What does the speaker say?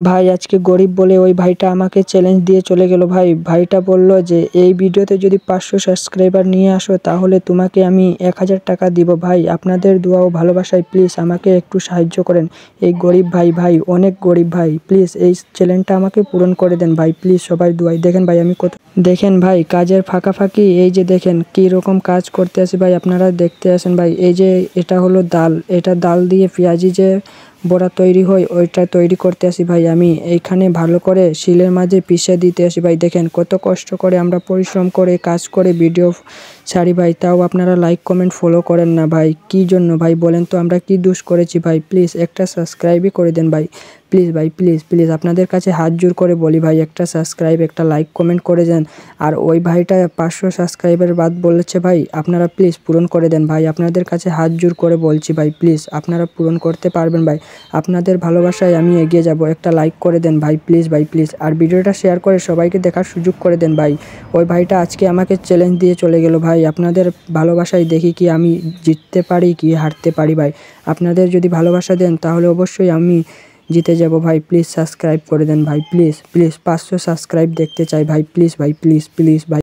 ভাই আজকে গরিব বলে ওই ভাইটা আমাকে চ্যালেঞ্জ দিয়ে চলে গেল ভাই। ভাইটা বলল যে এই ভিডিওতে যদি 500 সাবস্ক্রাইবার নিয়ে আসো তাহলে তোমাকে আমি 1000 টাকা দিব। ভাই আপনাদের দোয়া ও ভালোবাসায় প্লিজ আমাকে একটু সাহায্য করেন। এই গরিব ভাই অনেক গরিব ভাই, প্লিজ এই চ্যালেঞ্জটা আমাকে পূরণ করে দেন ভাই, প্লিজ সবাই দোয়াই। দেখেন ভাই আমি কত, দেখেন ভাই কাজের ফাঁকি এই যে দেখেন কি রকম কাজ করতে আসি ভাই, আপনারা দেখতে আসেন ভাই। এই যে এটা হলো ডাল, এটা ডাল দিয়ে পেঁয়াজি যে বড়া তৈরি হয় ওইটা তৈরি করতে আসি ভাই। আমি এইখানে ভালো করে শিলের মাঝে পিষে দিতে আসি ভাই। দেখেন কত কষ্ট করে আমরা পরিশ্রম করে কাজ করে ভিডিও ছাড়ি ভাই, তাও আপনারা লাইক কমেন্ট ফলো করেন না ভাই। কি জন্য ভাই বলেন তো, আমরা কি দোষ করেছি ভাই? প্লিজ একটা সাবস্ক্রাইবই করে দেন ভাই, প্লিজ ভাই, প্লিজ আপনাদের কাছে হাত জোর করে বলি ভাই, একটা সাবস্ক্রাইব একটা লাইক কমেন্ট করে দেন। আর ওই ভাইটা 500 সাবস্ক্রাইবের বাদ বলেছে ভাই, আপনারা প্লিজ পূরণ করে দেন ভাই, আপনাদের কাছে হাত জোর করে বলছি ভাই, প্লিজ আপনারা পূরণ করতে পারবেন ভাই। আপনাদের ভালোবাসায় আমি এগিয়ে যাব, একটা লাইক করে দেন ভাই, প্লিজ ভাই প্লিজ। আর ভিডিওটা শেয়ার করে সবাইকে দেখার সুযোগ করে দেন ভাই। ওই ভাইটা আজকে আমাকে চ্যালেঞ্জ দিয়ে চলে গেল ভাই। আপনাদের ভালোবাসায় দেখি কি আমি জিততে পারি কি হারতে পারি ভাই। আপনাদের যদি ভালোবাসা দেন তাহলে অবশ্যই আমি জিতে যাব ভাই। প্লিজ সাবস্ক্রাইব করে দেন ভাই, প্লিজ 500 সাবস্ক্রাইব দেখতে চাই ভাই, প্লিজ ভাই, প্লিজ ভাই।